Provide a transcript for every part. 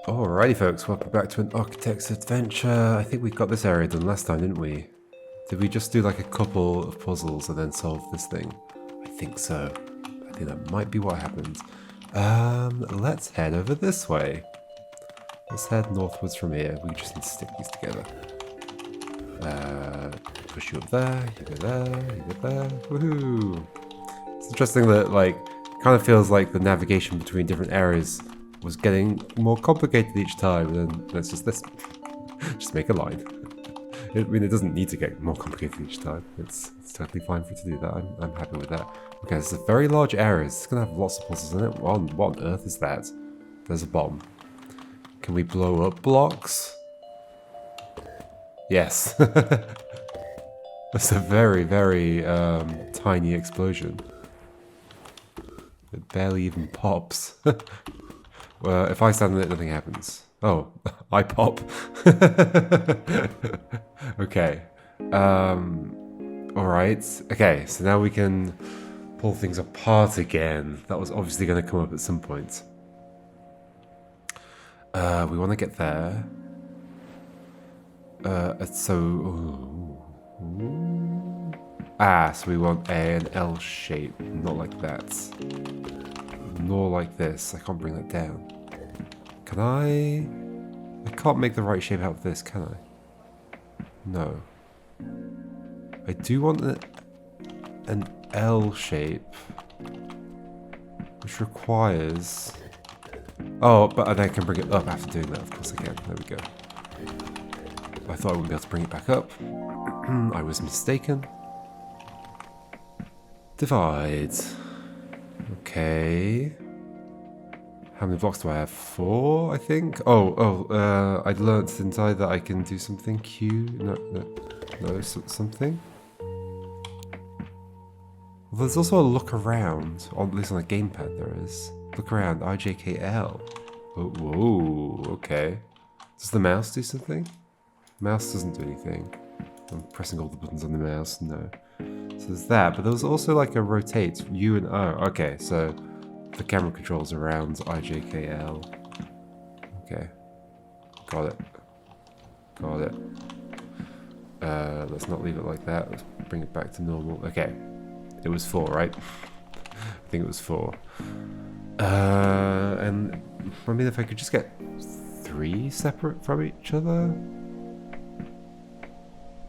Alrighty folks, welcome back to an architect's adventure. I think we got this area done last time, didn't we? Did we just do like a couple of puzzles and then solve this thing? I think so. I think that might be what happened. Let's head over this way. Let's head northwards from here. We just need to stick these together. Push you up there, you go there, you go there. Woohoo! It's interesting that like, kind of feels like the navigation between different areas was getting more complicated each time, and let's just just make a line. I mean, it doesn't need to get more complicated each time. It's totally fine for it to do that. I'm happy with that. Okay, this is a very large area. It's gonna have lots of puzzles in it. What on earth is that? There's a bomb. Can we blow up blocks? Yes. That's a very, very tiny explosion. It barely even pops. Well, if I stand in it, nothing happens. Oh, I pop. Okay. Alright. Okay, so now we can pull things apart again. That was obviously going to come up at some point. We want to get there. So we want an L shape, not like that. Nor like this. I can't bring that down. Can I? I can't make the right shape out of this, can I? No. I do want an L shape, which requires... Oh, but I can bring it up after doing that, of course I can. There we go. I thought I wouldn't be able to bring it back up. I was mistaken. Divide. Okay. How many blocks do I have? 4, I think? I learnt, didn't I, that I can do something? Q? No, something? Well, there's also a look around, or at least on the gamepad there is. Look around, IJKL. Oh, whoa, okay. Does the mouse do something? Mouse doesn't do anything. I'm pressing all the buttons on the mouse, no. So there's that, but there was also like a rotate, U and O. Okay, so the camera controls around IJKL. Okay. Got it. Got it. Let's not leave it like that. Let's bring it back to normal. Okay. It was 4, right? I think it was 4. And I mean, if I could just get 3 separate from each other?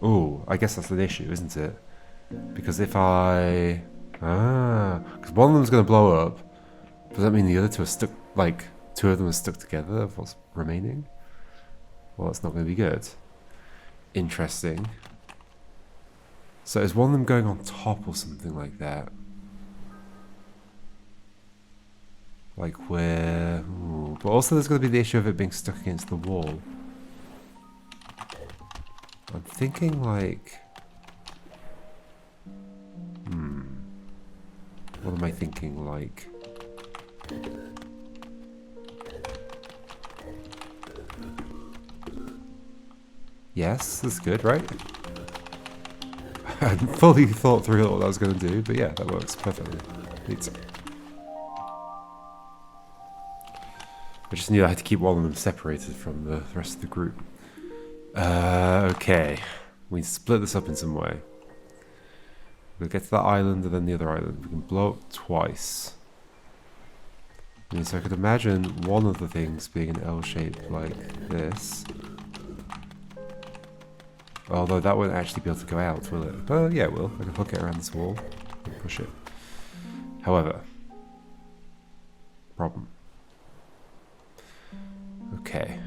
Oh, I guess that's an issue, isn't it? Because if I... because one of them's going to blow up. Does that mean the other two are stuck, like, 2 of them are stuck together of what's remaining? Well, that's not going to be good. Interesting. So is one of them going on top or something like that? Like where... Ooh. But also there's going to be the issue of it being stuck against the wall. I'm thinking like... What am I thinking like? Yes, that's good, right? I hadn't fully thought through what I was going to do, but yeah, that works perfectly. Neat. I just knew I had to keep one of them separated from the rest of the group. Okay. We split this up in some way. We'll get to that island and then the other island. We can blow up twice. And so I could imagine one of the things being an L shape like this. Although that won't actually be able to go out, will it? Oh yeah, it will. I can hook it around this wall and push it. However, problem. Okay.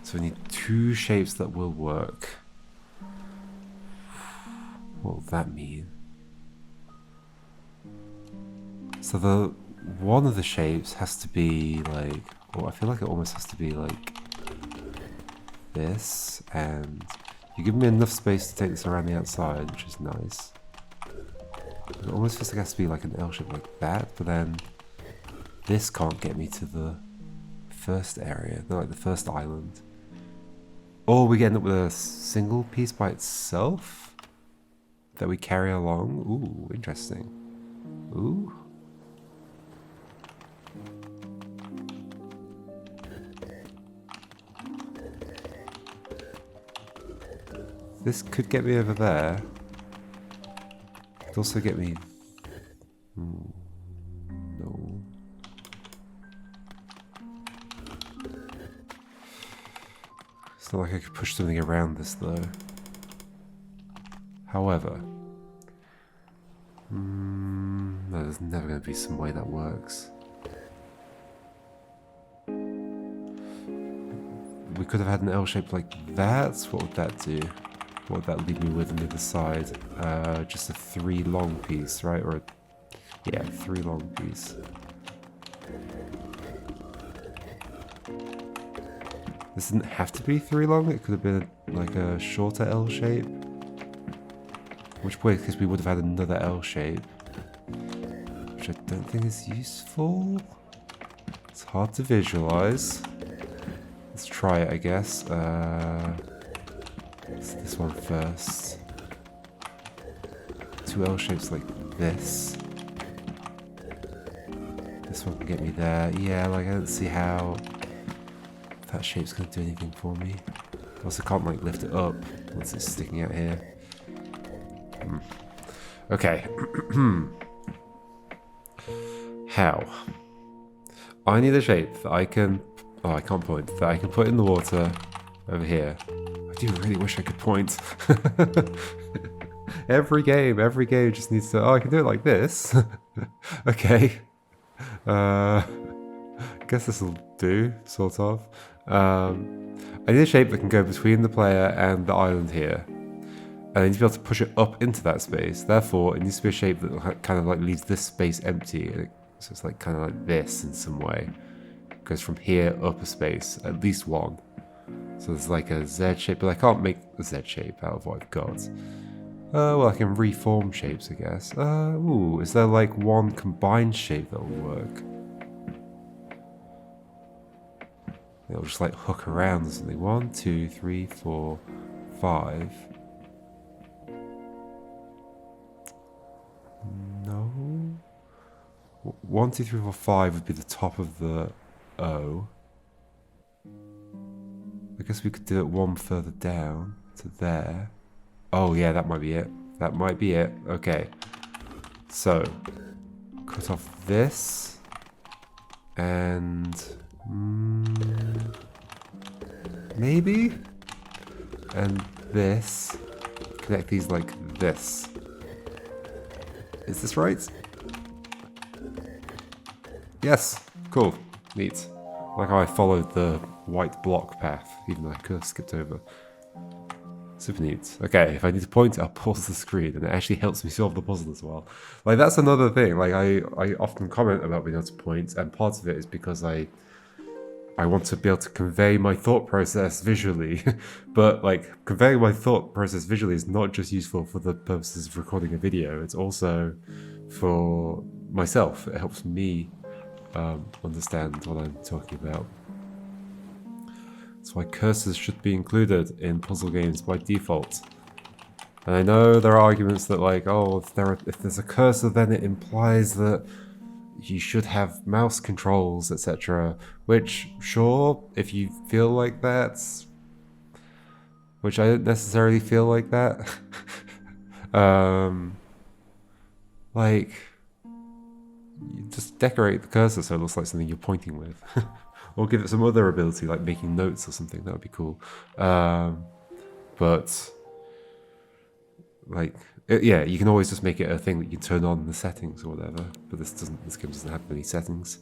So we need 2 shapes that will work. What will that mean? So the one of the shapes has to be like, well, I feel like it almost has to be like this, and you give me enough space to take this around the outside, which is nice. It almost feels like it has to be like an L shape like that, but then this can't get me to the first area, like the first island. Or we end up with a single piece by itself that we carry along. Ooh, interesting. Ooh. This could get me over there. Could also get me... no. It's not like I could push something around this though. However... no, there's never going to be some way that works. We could have had an L shape like that. What would that do? What would that leave me with on the other side? Just a 3 long piece, right? Or a, yeah, 3 long piece. This didn't have to be 3 long. It could have been like a shorter L shape. Which way? Because we would have had another L shape, which I don't think is useful. It's hard to visualize. Let's try it, I guess. Let's this one first. 2 L shapes like this. This one can get me there. Yeah, like I don't see how that shape's gonna do anything for me. I also can't like lift it up once it's sticking out here. Okay. How? I need a shape that I can... oh, I can't point. That I can put in the water over here. I do really wish I could point. Every game just needs to... oh, I can do it like this. Okay. I guess this will do, sort of. I need a shape that can go between the player and the island here. And I need to be able to push it up into that space. Therefore, it needs to be a shape that kind of like leaves this space empty. So it's like kind of like this in some way. It goes from here up a space, at least one. So there's like a Z shape, but I can't make a Z shape out of what I've got. Well, I can reform shapes, I guess. Ooh, is there like one combined shape that will work? It'll just like hook around or something. 1, 2, 3, 4, 5. No. 1, 2, 3, 4, 5 would be the top of the O. I guess we could do it one further down to there. Oh yeah, that might be it. That might be it. Okay. So, cut off this. And... maybe? And this. Connect these like this. Is this right? Yes. Cool. Neat. Like how I followed the white block path, even though I could have skipped over. Super neat. Okay, if I need to point, I'll pause the screen, and it actually helps me solve the puzzle as well. Like, that's another thing. Like, I often comment about being able to point, and part of it is because I want to be able to convey my thought process visually. But, like, conveying my thought process visually is not just useful for the purposes of recording a video, it's also for myself. It helps me understand what I'm talking about. That's why cursors should be included in puzzle games by default. And I know there are arguments that like, oh, if there's a cursor, then it implies that you should have mouse controls, etc. Which, sure, if you feel like that, which I don't necessarily feel like that. Like, you just decorate the cursor so it looks like something you're pointing with. Or give it some other ability, like making notes or something. That would be cool. But, like, yeah, you can always just make it a thing that you turn on in the settings or whatever. But this game doesn't have many settings.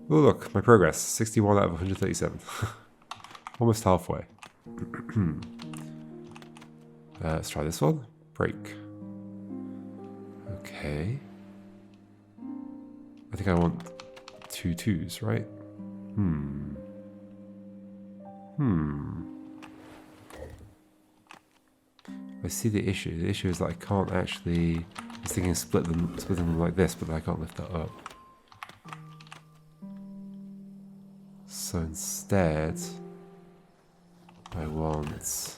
Oh look, my progress, 61 out of 137. Almost halfway. Let's try this one. Break. Okay. I think I want 2 2s, right? I see the issue. The issue is that I can't actually... I was thinking split them like this, but I can't lift that up. So instead, I want...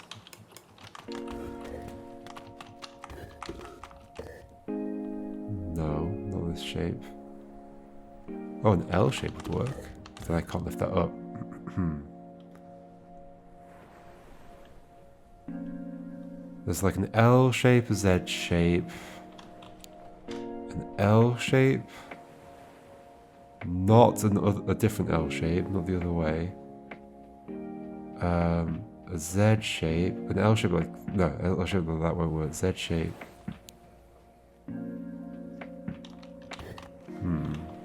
no, not this shape. Oh, an L shape would work. But then I can't lift that up. There's like an L shape, a Z shape, an L shape, not a different L shape, not the other way. A Z shape, an L shape like, no, L shape that won't work, Z shape.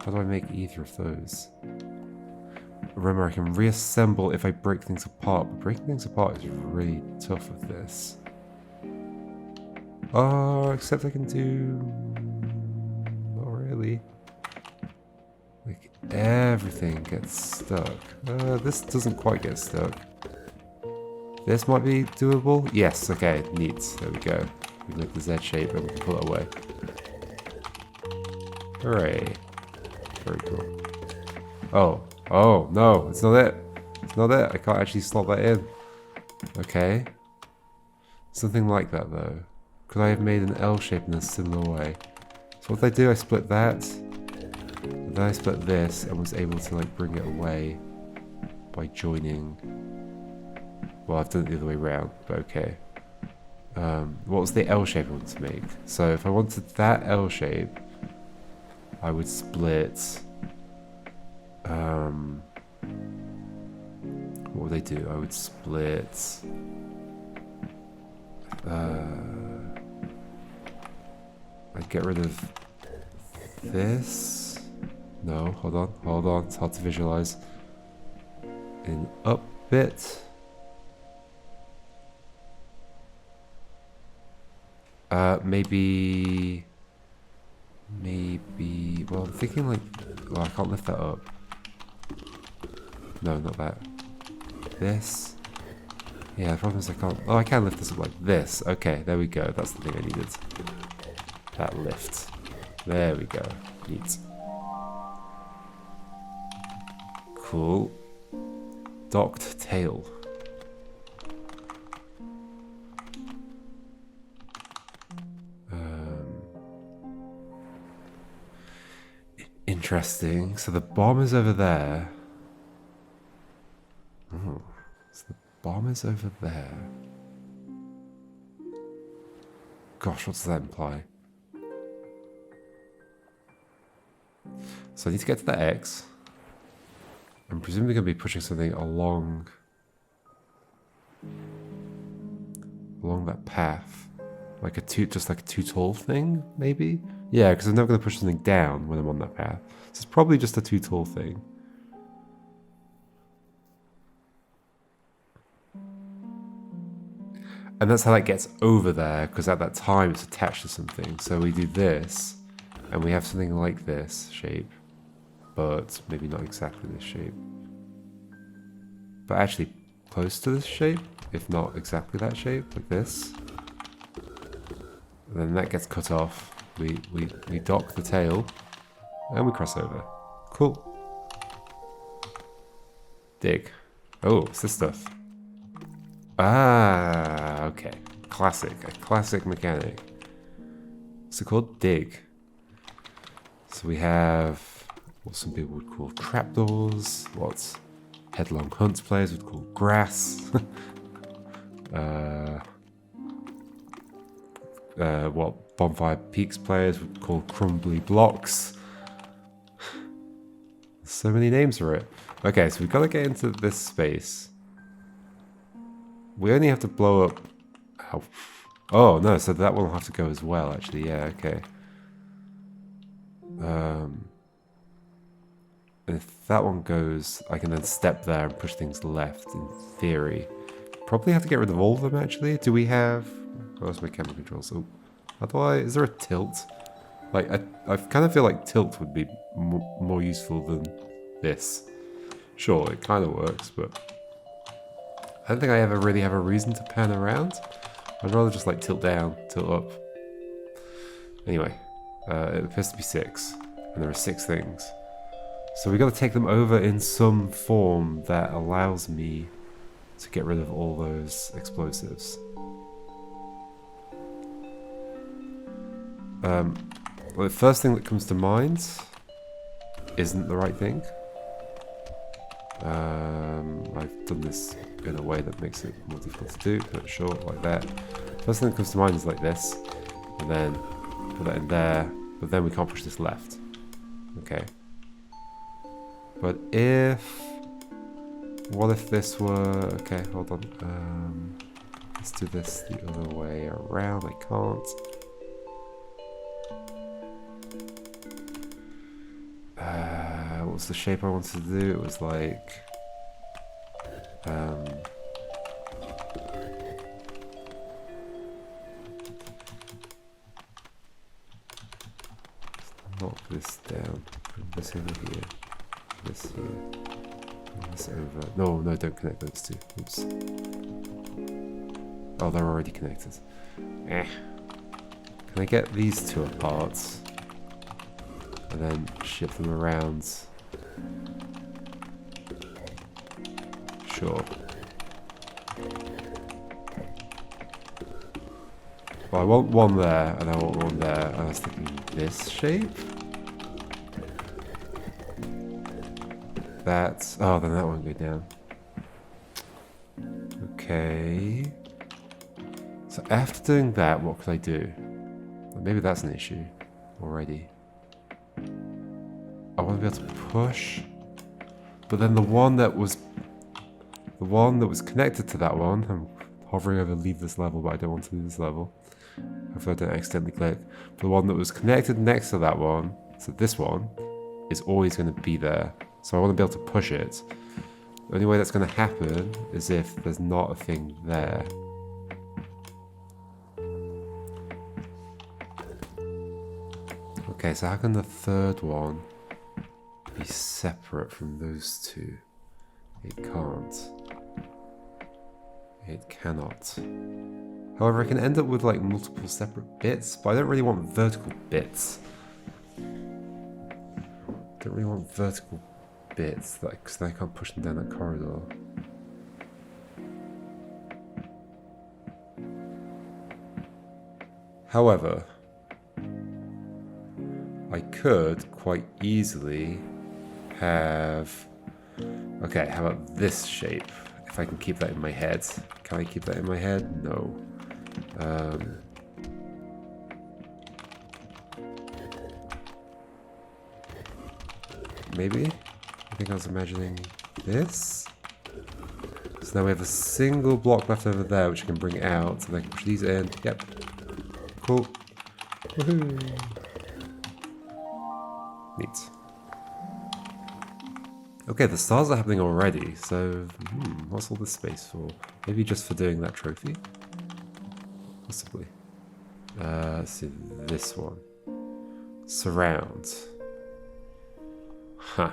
How do I make either of those? Remember, I can reassemble if I break things apart, but breaking things apart is really tough with this. Oh, except I can do... not really. Like, everything gets stuck. This doesn't quite get stuck. This might be doable. Yes, okay, neat. There we go. We make the Z shape and we can pull it away. Hooray. Very cool. Oh, no, it's not it. It's not it. I can't actually slot that in. Okay. Something like that, though. Could I have made an L shape in a similar way? So what did I do? I split that. And then I split this and was able to, like, bring it away by joining. Well, I've done it the other way around, but okay. What was the L shape I wanted to make? So if I wanted that L shape, I would split... what would I do? I would split... I'd get rid of this. No, hold on, it's hard to visualize. An up bit. Maybe, well, I'm thinking like, oh, I can't lift that up. No, not that. This. Yeah, the problem is I can't, oh, I can lift this up like this. Okay, there we go, that's the thing I needed. That lift. There we go, neat. Cool. Docked tail. Interesting. So the bomb is over there. Oh, so the bomb is over there. Gosh, what does that imply? So I need to get to the X. I'm presumably going to be pushing something along that path, like just like a too tall thing, maybe. Yeah, because I'm never going to push something down when I'm on that path. So it's probably just a too tall thing. And that's how that gets over there, because at that time it's attached to something. So we do this, and we have something like this shape, but maybe not exactly this shape. But actually close to this shape, if not exactly that shape, like this. And then that gets cut off. We dock the tail, and we cross over. Cool. Dig. Oh, it's this stuff. Ah, okay. Classic. A classic mechanic. What's it called? Dig. So we have what some people would call trapdoors, what Headlong Hunts players would call grass. What Bonfire Peaks players would call crumbly blocks. So many names for it. Okay, so we've got to get into this space. We only have to blow up... Ow. Oh, no, so that one will have to go as well, actually. Yeah, okay. And if that one goes, I can then step there and push things left, in theory. Probably have to get rid of all of them, actually. Do we have... Where's my camera controls? Oh, how do I... Is there a tilt? Like, I kind of feel like tilt would be more useful than this. Sure, it kind of works, but... I don't think I ever really have a reason to pan around. I'd rather just like tilt down, tilt up. Anyway, it appears to be 6, and there are 6 things. So we've got to take them over in some form that allows me to get rid of all those explosives. Well, the first thing that comes to mind isn't the right thing. I've done this in a way that makes it more difficult to do, but sure, like that. First thing that comes to mind is like this, and then put that in there, but then we can't push this left. Okay. But what if this were, okay, hold on, let's do this the other way around. I can't. What was the shape I wanted to do? It was like, knock this down, put this over here, this here, and this over. No, don't connect those two. Oops. Oh, they're already connected. Eh. Can I get these two apart? And then shift them around? Sure. Well, I want one there, and I want one there, and I was thinking this shape? That's... oh, then that won't go down. Okay. So after doing that, what could I do? Well, maybe that's an issue already. I want to be able to push, but then the one that was connected to that one, I'm hovering over leave this level, but I don't want to leave this level. Hopefully I don't accidentally click. But the one that was connected next to that one, so this one, is always going to be there. So I want to be able to push it. The only way that's going to happen is if there's not a thing there. Okay, so how can the third one be separate from those two? It can't. It cannot. However, I can end up with like multiple separate bits, but I don't really want vertical bits. Don't really want vertical bits, because then I can't push them down that corridor. However, I could quite easily have... okay, how about this shape? If I can keep that in my head. Can I keep that in my head? No. Maybe? I think I was imagining this. So now we have a single block left over there, which I can bring out, and I can push these in. Yep. Cool. Woohoo! Neat. Okay, the stars are happening already, so what's all this space for? Maybe just for doing that trophy? Possibly. Let's see, this one. Surround. Huh.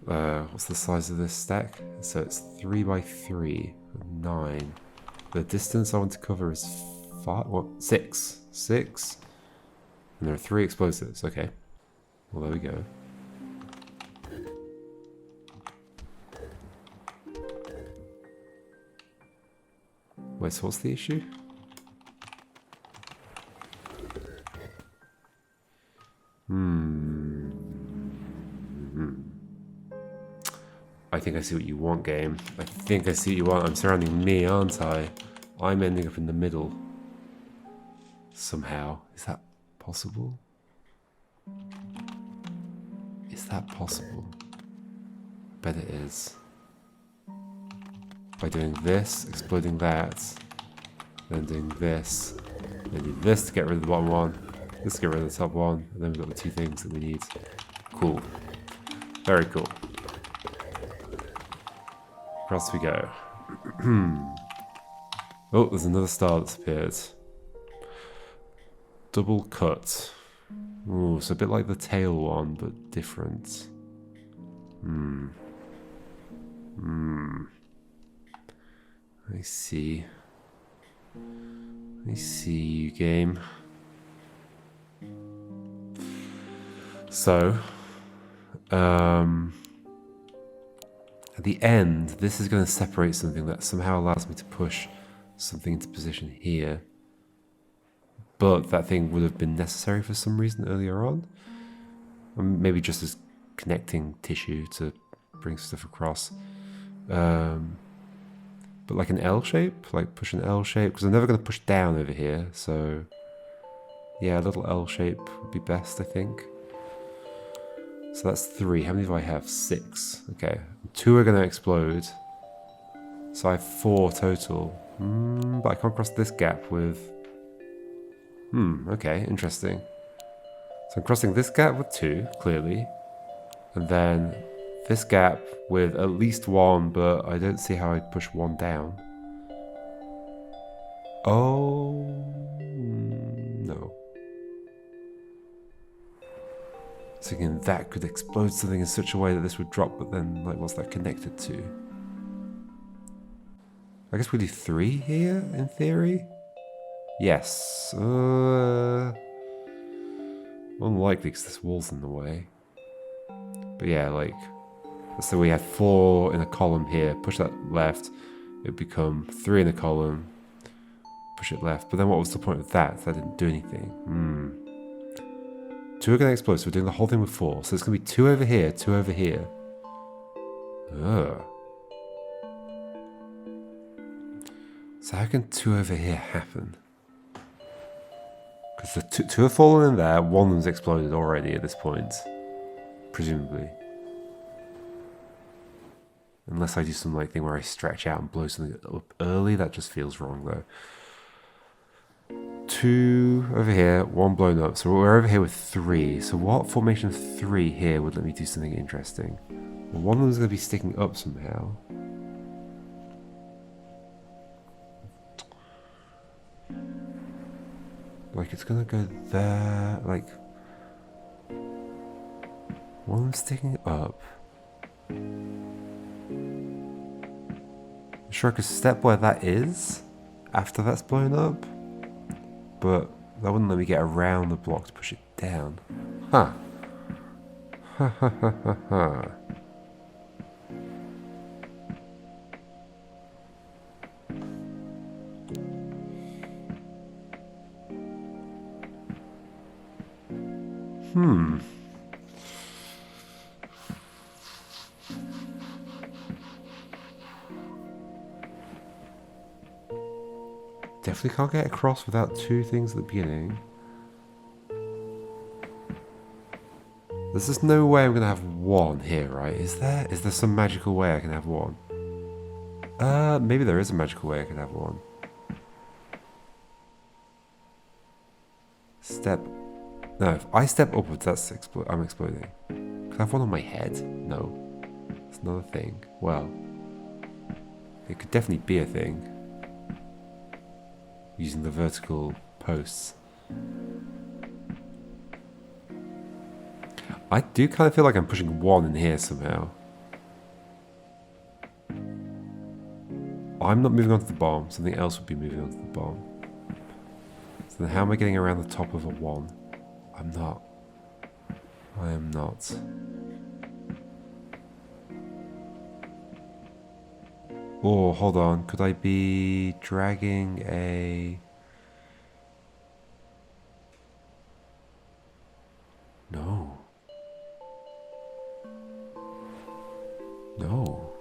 What's the size of this stack? So it's 3 by 3, 9. The distance I want to cover is 5, what? 6. 6. And there are 3 explosives, okay. Well, there we go. Wait, so what's the issue? I think I see what you want, game. I think I see what you want. I'm surrounding me, aren't I? I'm ending up in the middle. Somehow. Is that possible? Is that possible? I bet it is. By doing this, exploding that, then doing this, then do this to get rid of the bottom one, this to get rid of the top one, and then we've got the 2 things that we need. Cool. Very cool. Across we go. Oh, there's another star that's appeared. Double cut. Ooh, so a bit like the tail one, but different. I see. I see you, game. So, at the end, this is going to separate something that somehow allows me to push something into position here. But that thing would have been necessary for some reason earlier on. Maybe just as connecting tissue to bring stuff across. But like an L shape? Like push an L shape? Because I'm never going to push down over here, so... Yeah, a little L shape would be best, I think. So that's 3. How many do I have? 6. Okay. 2 are going to explode. So I have 4 total. But I can't cross this gap with... okay, interesting. So I'm crossing this gap with 2, clearly. And then this gap with at least 1, but I don't see how I'd push 1 down. Oh... no. Thinking that could explode something in such a way that this would drop, but then, like, what's that connected to? I guess we do 3 here, in theory? Yes. Unlikely, because this wall's in the way. But yeah, like, so we had 4 in a column here. Push that left, it would become 3 in a column. Push it left. But then what was the point of that? That didn't do anything. 2 are going to explode, so we're doing the whole thing with 4. So it's going to be 2 over here, 2 over here. Ugh. So how can 2 over here happen? Because the 2 have fallen in there, 1 of them's exploded already at this point. Presumably. Unless I do some like thing where I stretch out and blow something up early, that just feels wrong though. 2 over here, 1 blown up. So we're over here with 3. So what formation of 3 here would let me do something interesting? Well, 1 of them is going to be sticking up somehow. Like it's going to go there, like... 1 of them sticking up. I'm sure I could step where that is after that's blown up. But that wouldn't let me get around the block to push it down. Huh. Ha ha ha ha ha. Definitely can't get across without 2 things at the beginning. There's just no way I'm going to have 1 here, right? Is there? Is there some magical way I can have 1? Maybe there is a magical way I can have 1. Step... No, if I step upwards, that's I'm exploding. Can I have 1 on my head? No. That's another thing. Well, it could definitely be a thing. Using the vertical posts. I do kind of feel like I'm pushing 1 in here somehow. I'm not moving onto the bomb, something else would be moving onto the bomb. So then how am I getting around the top of a 1? I'm not. I am not. Oh, hold on. Could I be dragging a... No. No.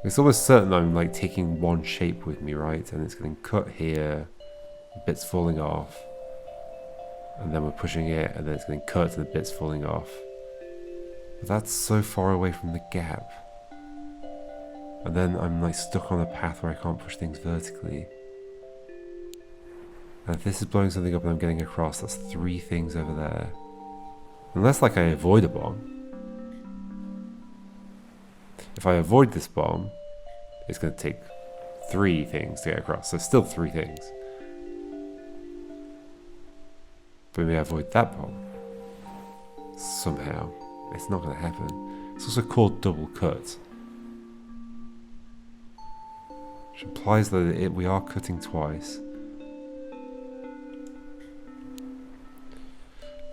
It's almost certain I'm like taking 1 shape with me, right? And it's getting cut here, bits falling off. And then we're pushing it, and then it's getting cut and the bits falling off. But that's so far away from the gap. And then I'm like stuck on a path where I can't push things vertically. And if this is blowing something up and I'm getting across, that's 3 things over there. Unless like I avoid a bomb. If I avoid this bomb, it's going to take 3 things to get across. So still 3 things. But maybe I avoid that bomb. Somehow. It's not going to happen. It's also called double cut. Which implies that we are cutting twice.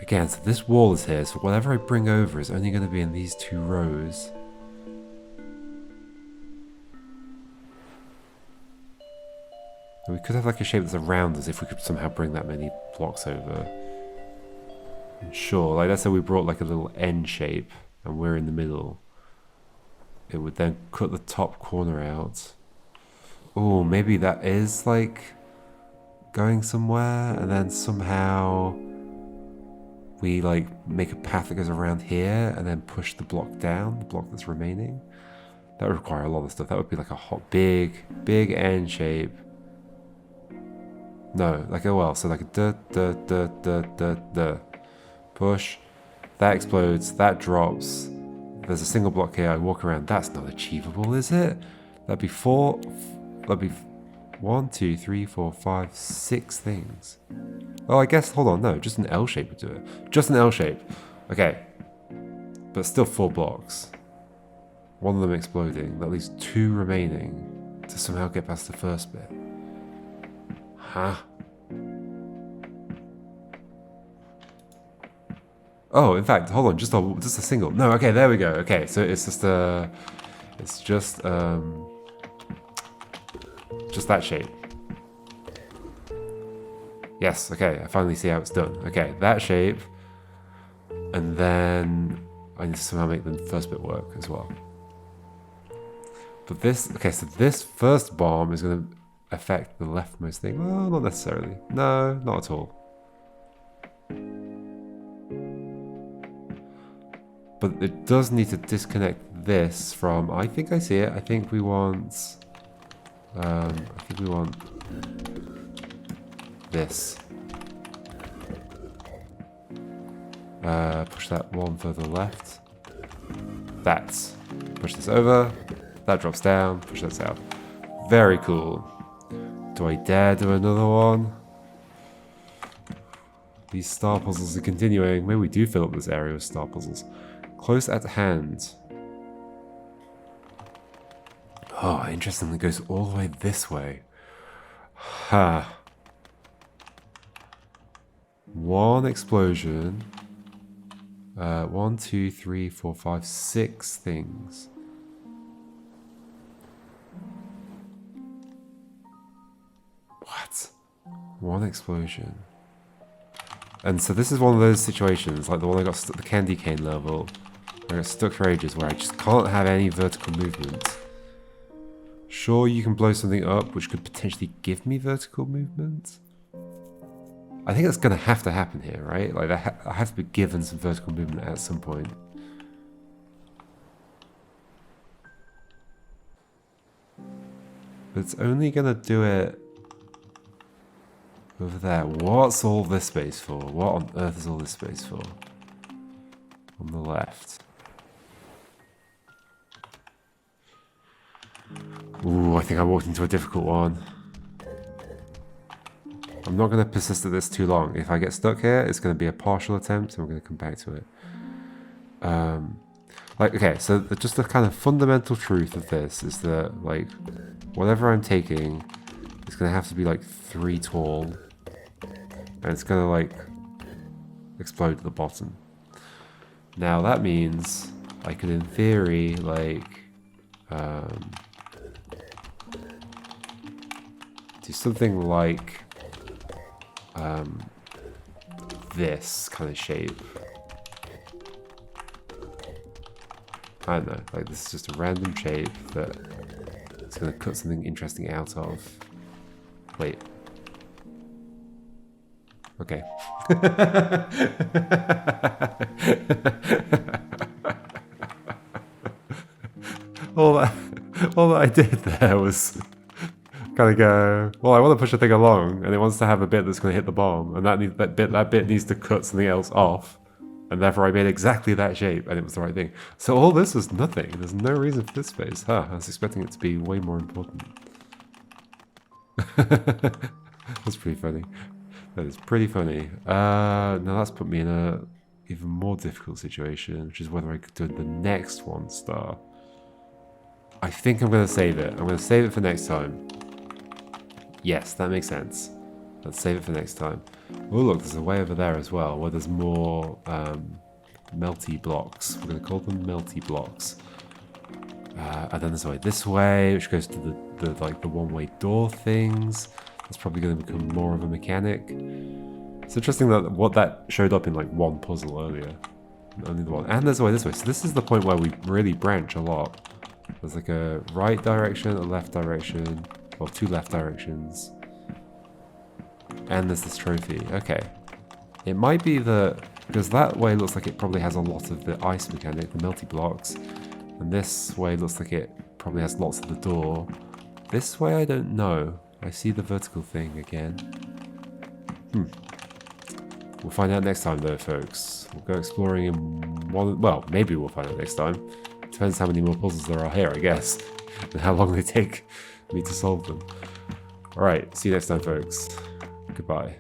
Again, so this wall is here, so whatever I bring over is only going to be in these 2 rows. And we could have like a shape that's around us if we could somehow bring that many blocks over. Sure, like let's say we brought like a little N shape and we're in the middle. It would then cut the top corner out. Oh, maybe that is like going somewhere, and then somehow we like make a path that goes around here and then push the block down, the block that's remaining. That would require a lot of stuff. That would be like a hot, big N shape. No, like a well, so like a push. That explodes. That drops. There's a single block here. I walk around. That's not achievable, is it? That'd be four. That'd be 1, 2, 3, 4, 5, 6 things. Oh, I guess. Hold on. No, just an L shape would do it. Just an L shape. Okay, but still 4 blocks. One of them exploding. That leaves 2 remaining to somehow get past the first bit. Huh? Oh, in fact, hold on, just a single. No, okay, there we go. Okay, so it's just that shape. Yes, okay, I finally see how it's done. Okay, that shape, and then I need to somehow make the first bit work as well. But this, okay, so this first bomb is going to affect the leftmost thing. Well, not necessarily. No, not at all. But it does need to disconnect this from, I think I see it. I think we want, this. Push that one further left. That's, push this over. That drops down, push that out. Very cool. Do I dare do another one? These star puzzles are continuing. Maybe we do fill up this area with star puzzles. Close at hand. Oh, interesting. It goes all the way this way. Ha. One explosion. 1, 2, 3, 4, 5, 6 things. What? One explosion. And so this is one of those situations, like the one I got stuck, the candy cane level, where I got stuck for ages, where I just can't have any vertical movement. Sure, you can blow something up, which could potentially give me vertical movement. I think that's going to happen here, right? Like, I have to be given some vertical movement at some point. But it's only going to do it over there. What's all this space for? What on earth is all this space for? On the left. Ooh, I think I walked into a difficult one. I'm not going to persist at this too long. If I get stuck here, it's going to be a partial attempt, and we're going to come back to it. Like, okay, so just the kind of fundamental truth of this is that, like, whatever I'm taking, it's going to have to be, like, 3 tall. And it's going to, like, explode at the bottom. Now, that means I could, in theory, like, do something like this kind of shape. I don't know, like this is just a random shape that it's going to cut something interesting out of. Wait. Okay. all that I did there was kind of go, well, I want to push the thing along, and it wants to have a bit that's going to hit the bomb, and that bit needs to cut something else off, and therefore I made exactly that shape, and it was the right thing. So all this was nothing. There's no reason for this space. Huh, I was expecting it to be way more important. That's pretty funny. That is pretty funny. Now that's put me in a even more difficult situation, which is whether I could do the next 1 star. I think I'm going to save it. I'm going to save it for next time. Yes, that makes sense. Let's save it for next time. Oh, look, there's a way over there as well, where there's more melty blocks. We're going to call them melty blocks. And then there's a way this way, which goes to the one-way door things. That's probably going to become more of a mechanic. It's interesting that what that showed up in like one puzzle earlier. Only the one. And there's a way this way. So this is the point where we really branch a lot. There's like a right direction, a left direction, or two left directions. And there's this trophy. Okay. It might be because that way looks like it probably has a lot of the ice mechanic, the melty blocks. And this way looks like it probably has lots of the door. This way I don't know. I see the vertical thing again. We'll find out next time though, folks. We'll go exploring in one... Well, maybe we'll find out next time. Depends how many more puzzles there are here, I guess. And how long they take me to solve them. Alright, see you next time, folks. Goodbye.